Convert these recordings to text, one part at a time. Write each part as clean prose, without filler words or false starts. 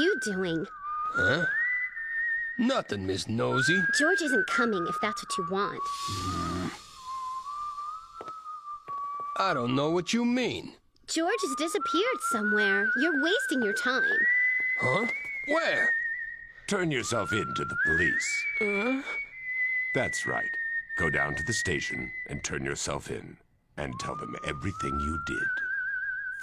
you doing? Huh? Nothing, Miss Nosy. George isn't coming if that's what you want. I don't know what you mean. George has disappeared somewhere. You're wasting your time. Huh? Where? Turn yourself in to the police. That's right. Go down to the station and turn yourself in. And tell them everything you did.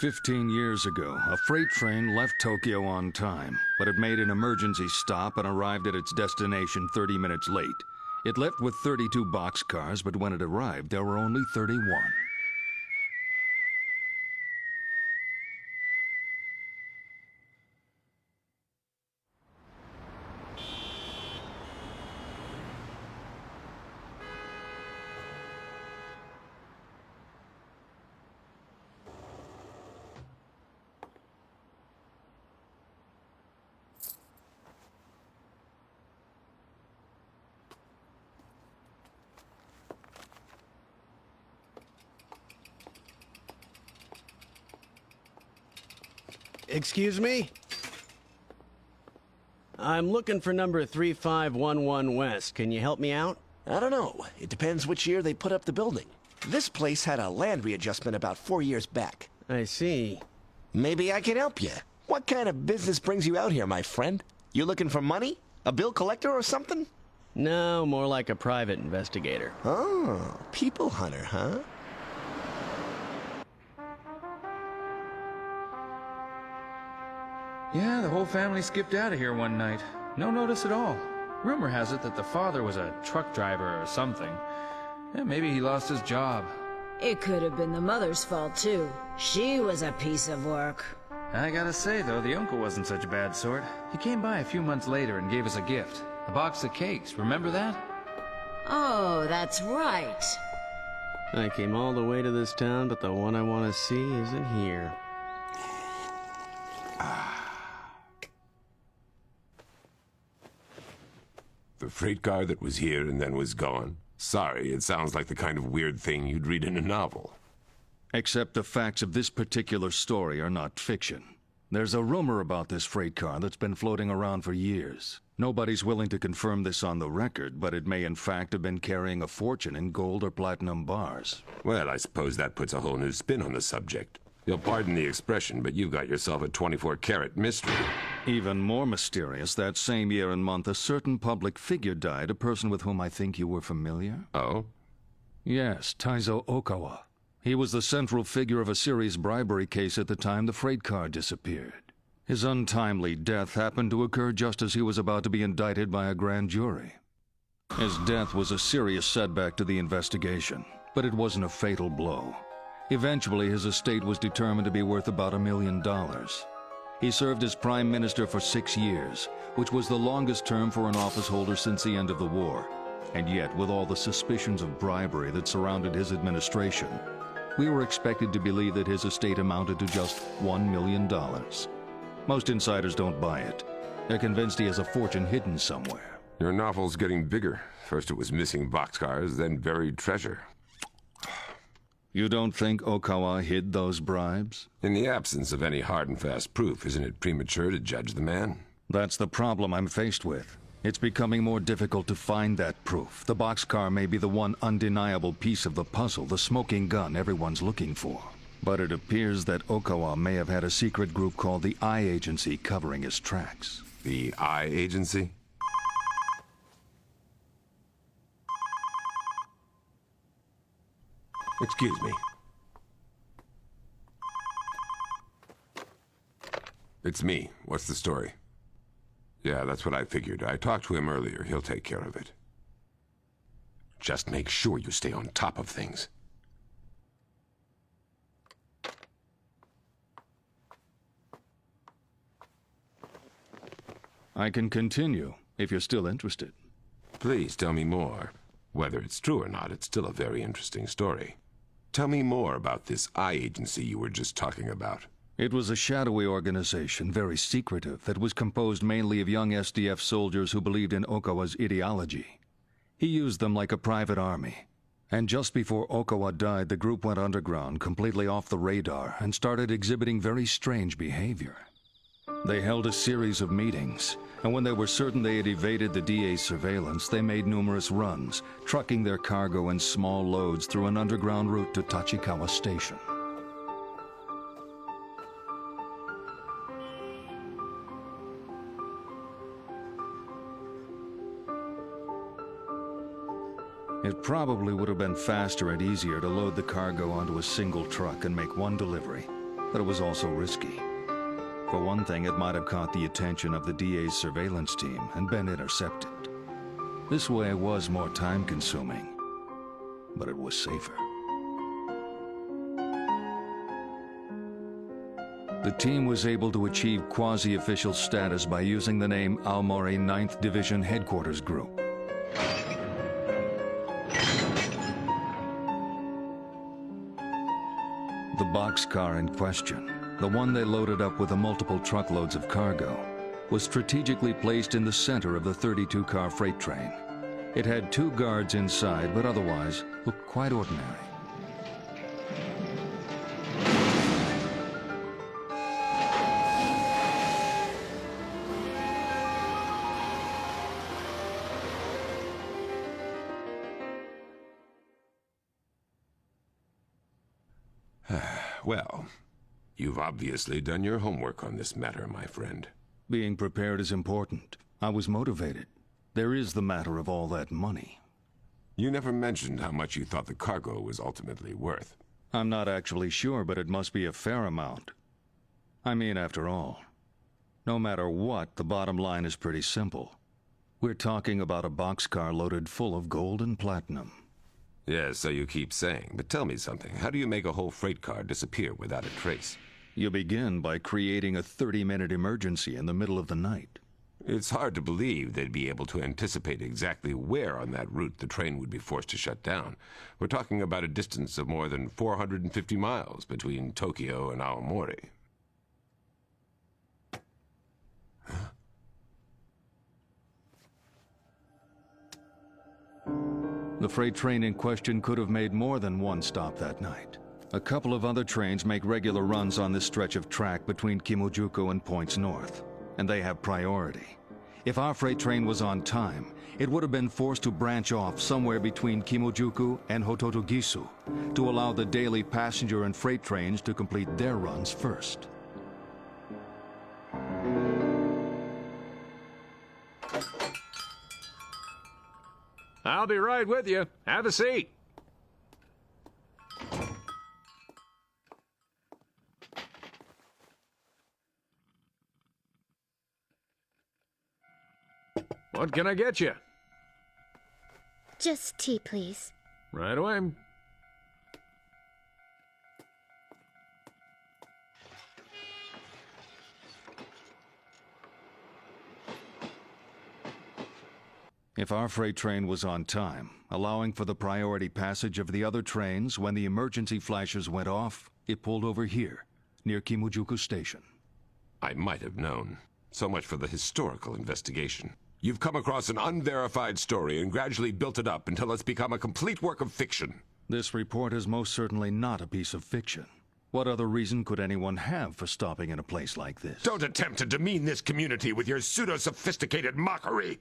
15 years ago, a freight train left Tokyo on time, but it made an emergency stop and arrived at its destination 30 minutes late. It left with 32 boxcars, but when it arrived, there were only 31. Excuse me? I'm looking for number 3511 West. Can you help me out? I don't know. It depends which year they put up the building. This place had a land readjustment about 4 years back. I see. Maybe I can help you. What kind of business brings you out here, my friend? You looking for money? A bill collector or something? No, more like a private investigator. Oh, people hunter, huh? Yeah, the whole family skipped out of here one night. No notice at all. Rumor has it that the father was a truck driver or something. Yeah, maybe he lost his job. It could have been the mother's fault, too. She was a piece of work. I gotta say, though, the uncle wasn't such a bad sort. He came by a few months later and gave us a gift. A box of cakes, remember that? Oh, that's right. I came all the way to this town, but the one I want to see isn't here. The freight car that was here and then was gone. Sorry, it sounds like the kind of weird thing you'd read in a novel. Except the facts of this particular story are not fiction. There's a rumor about this freight car that's been floating around for years. Nobody's willing to confirm this on the record, but it may in fact have been carrying a fortune in gold or platinum bars. Well, I suppose that puts a whole new spin on the subject. You'll pardon the expression, but you've got yourself a 24-karat mystery. Even more mysterious, that same year and month, a certain public figure died, a person with whom I think you were familiar. Oh? Yes, Taizo Okawa. He was the central figure of a serious bribery case at the time the freight car disappeared. His untimely death happened to occur just as he was about to be indicted by a grand jury. His death was a serious setback to the investigation, but it wasn't a fatal blow. Eventually, his estate was determined to be worth about $1 million. He served as prime minister for 6 years, which was the longest term for an office holder since the end of the war. And yet, with all the suspicions of bribery that surrounded his administration, we were expected to believe that his estate amounted to just $1 million. Most insiders don't buy it. They're convinced he has a fortune hidden somewhere. Your novel's getting bigger. First it was missing boxcars, then buried treasure. You don't think Okawa hid those bribes? In the absence of any hard and fast proof, isn't it premature to judge the man? That's the problem I'm faced with. It's becoming more difficult to find that proof. The boxcar may be the one undeniable piece of the puzzle, the smoking gun everyone's looking for. But it appears that Okawa may have had a secret group called the I Agency covering his tracks. The I Agency? Excuse me. It's me. What's the story? Yeah, that's what I figured. I talked to him earlier. He'll take care of it. Just make sure you stay on top of things. I can continue, if you're still interested. Please tell me more. Whether it's true or not, it's still a very interesting story. Tell me more about this I Agency you were just talking about. It was a shadowy organization, very secretive, that was composed mainly of young SDF soldiers who believed in Okawa's ideology. He used them like a private army. And just before Okawa died, the group went underground, completely off the radar, and started exhibiting very strange behavior. They held a series of meetings, and when they were certain they had evaded the DA's surveillance, they made numerous runs, trucking their cargo in small loads through an underground route to Tachikawa Station. It probably would have been faster and easier to load the cargo onto a single truck and make one delivery, but it was also risky. For one thing, it might have caught the attention of the DA's surveillance team and been intercepted. This way was more time-consuming, but it was safer. The team was able to achieve quasi-official status by using the name Aomori 9th Division Headquarters Group. The boxcar in question, the one they loaded up with the multiple truckloads of cargo, was strategically placed in the center of the 32-car freight train. It had 2 guards inside, but otherwise looked quite ordinary. Well, you've obviously done your homework on this matter, my friend. Being prepared is important. I was motivated. There is the matter of all that money. You never mentioned how much you thought the cargo was ultimately worth. I'm not actually sure, but it must be a fair amount. I mean, after all, no matter what, the bottom line is pretty simple. We're talking about a boxcar loaded full of gold and platinum. Yes, so you keep saying. But tell me something. How do you make a whole freight car disappear without a trace? You begin by creating a 30-minute emergency in the middle of the night. It's hard to believe they'd be able to anticipate exactly where on that route the train would be forced to shut down. We're talking about a distance of more than 450 miles between Tokyo and Aomori. The freight train in question could have made more than one stop that night. A couple of other trains make regular runs on this stretch of track between Kimojuku and points north, and they have priority. If our freight train was on time, it would have been forced to branch off somewhere between Kimojuku and Hototogisu to allow the daily passenger and freight trains to complete their runs first. I'll be right with you. Have a seat. What can I get you? Just tea, please. Right away. If our freight train was on time, allowing for the priority passage of the other trains, when the emergency flashes went off, it pulled over here, near Kimojuku Station. I might have known. So much for the historical investigation. You've come across an unverified story and gradually built it up until it's become a complete work of fiction. This report is most certainly not a piece of fiction. What other reason could anyone have for stopping in a place like this? Don't attempt to demean this community with your pseudo-sophisticated mockery!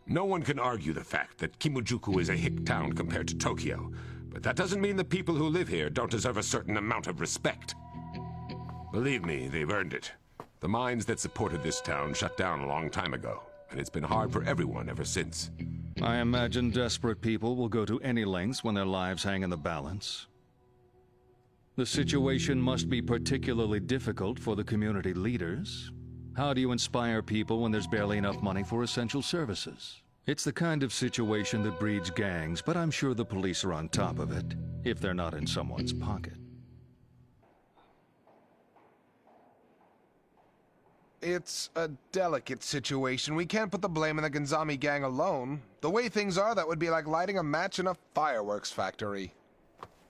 No one can argue the fact that Kimojuku is a hick town compared to Tokyo, but that doesn't mean the people who live here don't deserve a certain amount of respect. Believe me, they've earned it. The mines that supported this town shut down a long time ago, and it's been hard for everyone ever since. I imagine desperate people will go to any lengths when their lives hang in the balance. The situation must be particularly difficult for the community leaders. How do you inspire people when there's barely enough money for essential services? It's the kind of situation that breeds gangs, but I'm sure the police are on top of it, if they're not in someone's pocket. It's a delicate situation. We can't put the blame on the Gonzami gang alone. The way things are, that would be like lighting a match in a fireworks factory.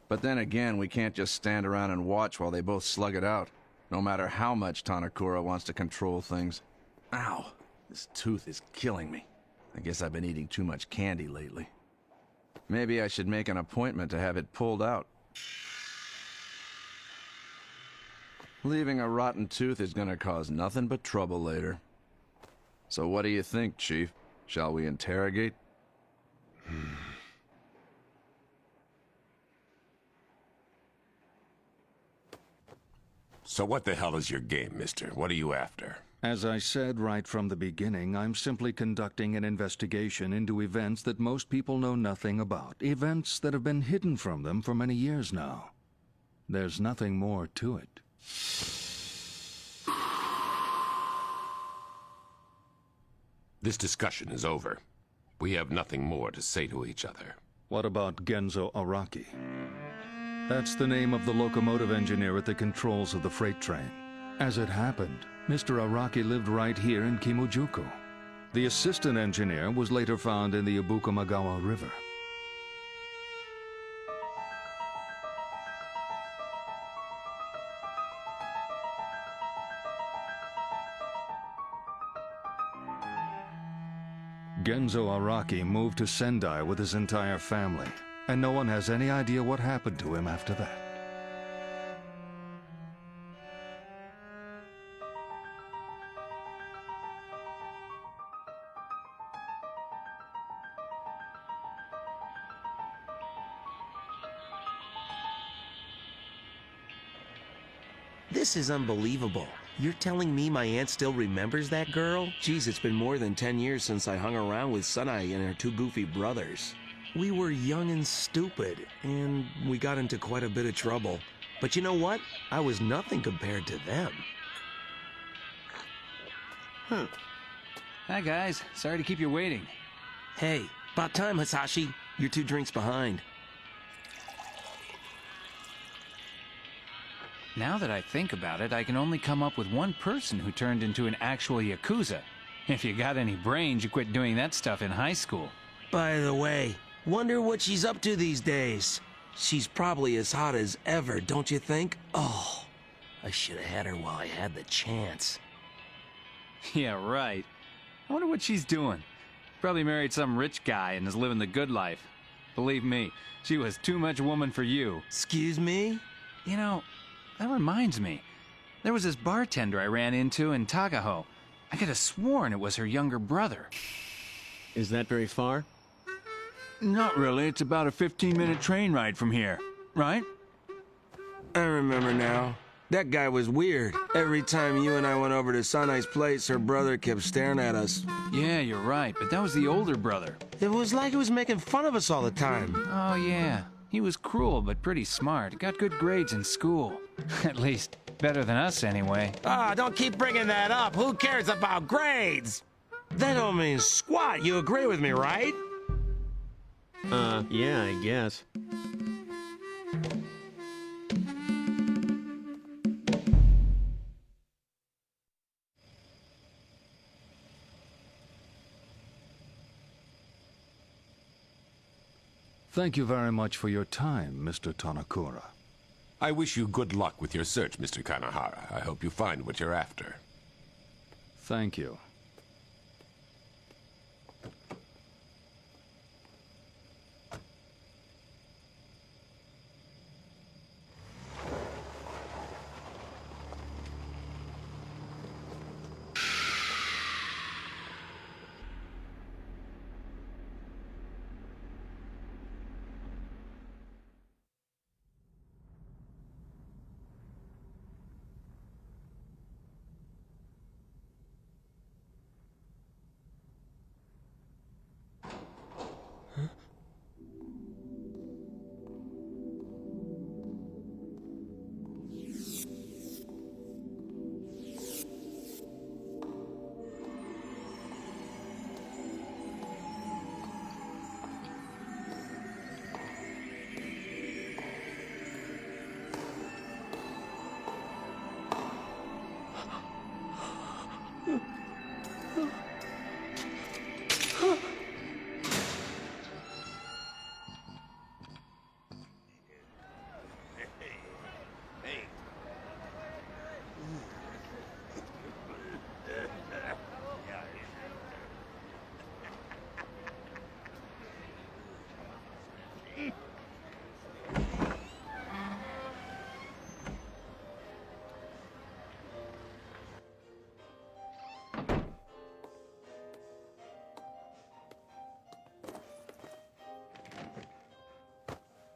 But then again, we can't just stand around and watch while they both slug it out, no matter how much Tanakura wants to control things. Ow, this tooth is killing me. I guess I've been eating too much candy lately. Maybe I should make an appointment to have it pulled out. Leaving a rotten tooth is gonna cause nothing but trouble later. So what do you think, Chief? Shall we interrogate? So what the hell is your game, mister? What are you after? As I said right from the beginning, I'm simply conducting an investigation into events that most people know nothing about. Events that have been hidden from them for many years now. There's nothing more to it. This discussion is over. We have nothing more to say to each other. What about Genzo Araki? That's the name of the locomotive engineer at the controls of the freight train. As it happened, Mr. Araki lived right here in Kimujuku. The assistant engineer was later found in the Ibukamagawa River. Genzo Araki moved to Sendai with his entire family, and no one has any idea what happened to him after that. This is unbelievable. You're telling me my aunt still remembers that girl? Geez, it's been more than 10 years since I hung around with Sunai and her two goofy brothers. We were young and stupid, and we got into quite a bit of trouble. But you know what? I was nothing compared to them. Hi, guys. Sorry to keep you waiting. Hey, about time, Hasashi. You're 2 drinks behind. Now that I think about it, I can only come up with one person who turned into an actual Yakuza. If you got any brains, you quit doing that stuff in high school. By the way, wonder what she's up to these days. She's probably as hot as ever, don't you think? Oh, I should have had her while I had the chance. Yeah, right. I wonder what she's doing. Probably married some rich guy and is living the good life. Believe me, she was too much woman for you. Excuse me? You know, that reminds me. There was this bartender I ran into in Tagaho. I could have sworn it was her younger brother. Is that very far? Not really. It's about a 15-minute train ride from here, right? I remember now. That guy was weird. Every time you and I went over to Sanai's place, her brother kept staring at us. Yeah, you're right, but that was the older brother. It was like he was making fun of us all the time. Oh, yeah. He was cruel, but pretty smart. Got good grades in school. At least, better than us anyway. Ah, don't keep bringing that up. Who cares about grades? That don't mean squat. You agree with me, right? Yeah, I guess. Thank you very much for your time, Mr. Tanakura. I wish you good luck with your search, Mr. Kanahara. I hope you find what you're after. Thank you.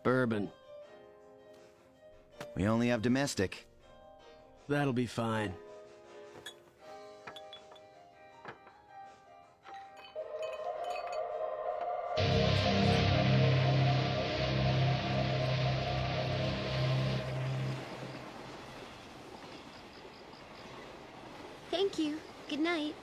Bourbon. We only have domestic. That'll be fine. Thank you. Good night.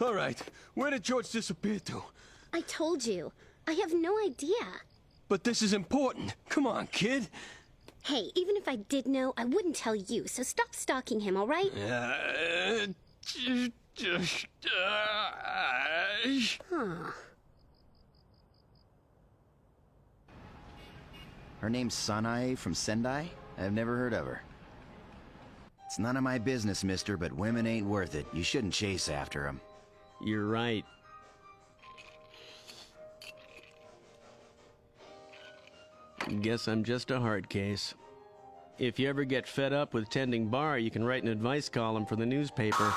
All right, where did George disappear to? I told you. I have no idea. But this is important. Come on, kid. Hey, even if I did know, I wouldn't tell you, so stop stalking him, all right? Huh. Her name's Sanae from Sendai? I've never heard of her. It's none of my business, mister, but women ain't worth it. You shouldn't chase after them. You're right. Guess I'm just a hard case. If you ever get fed up with tending bar, you can write an advice column for the newspaper.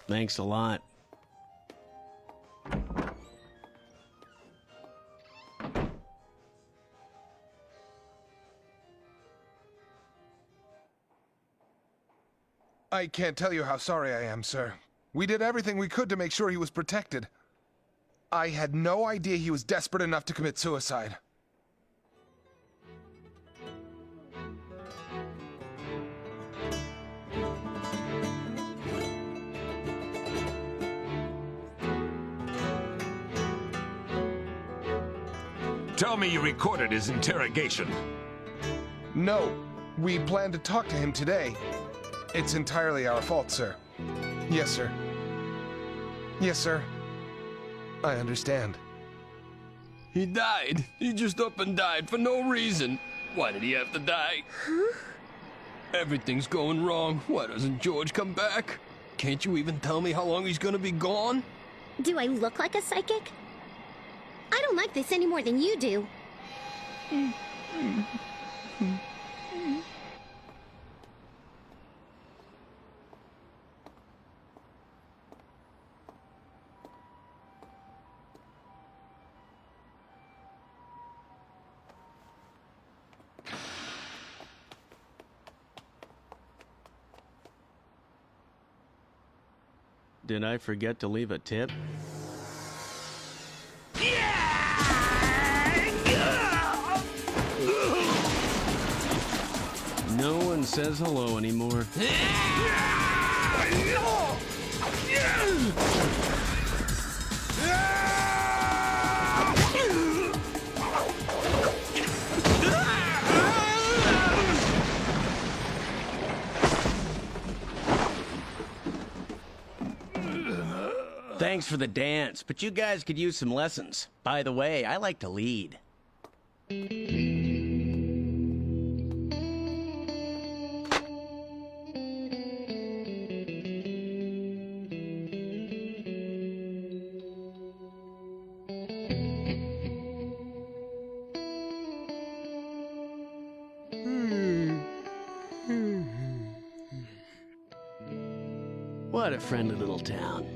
Thanks a lot. I can't tell you how sorry I am, sir. We did everything we could to make sure he was protected. I had no idea he was desperate enough to commit suicide. Tell me you recorded his interrogation. No, we plan to talk to him today. It's entirely our fault, sir. Yes, sir. Yes, sir. I understand. He died. He just up and died for no reason. Why did he have to die? Huh? Everything's going wrong. Why doesn't George come back? Can't you even tell me how long he's gonna be gone? Do I look like a psychic? I don't like this any more than you do. Did I forget to leave a tip? No one says hello anymore. Thanks for the dance, but you guys could use some lessons. By the way, I like to lead. What a friendly little town.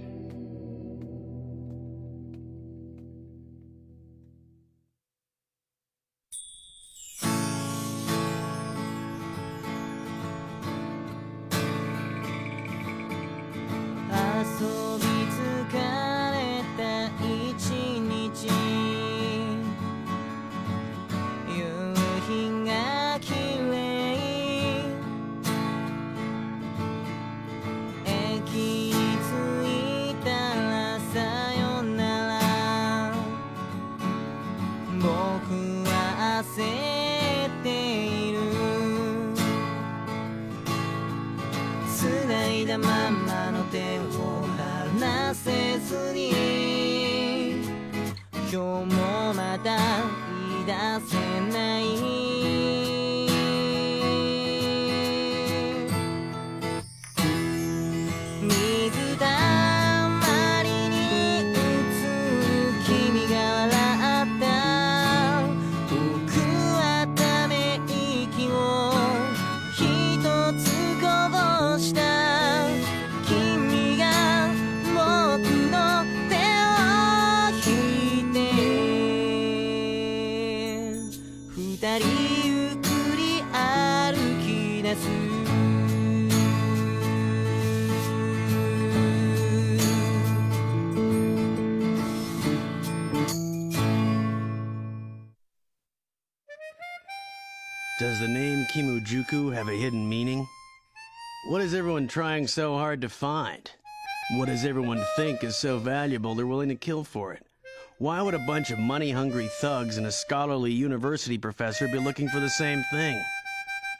Mama 今日もまた言い出せない水たまりに映る君が笑った僕はため息を一つこぼした君が僕の手を引いて二人ゆっくり歩き出すDoes the name Kimujuku have a hidden meaning? What is everyone trying so hard to find? What does everyone think is so valuable they're willing to kill for it? Why would a bunch of money-hungry thugs and a scholarly university professor be looking for the same thing?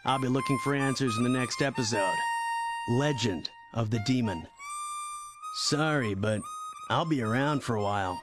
I'll be looking for answers in the next episode. Legend of the Demon. Sorry, but I'll be around for a while.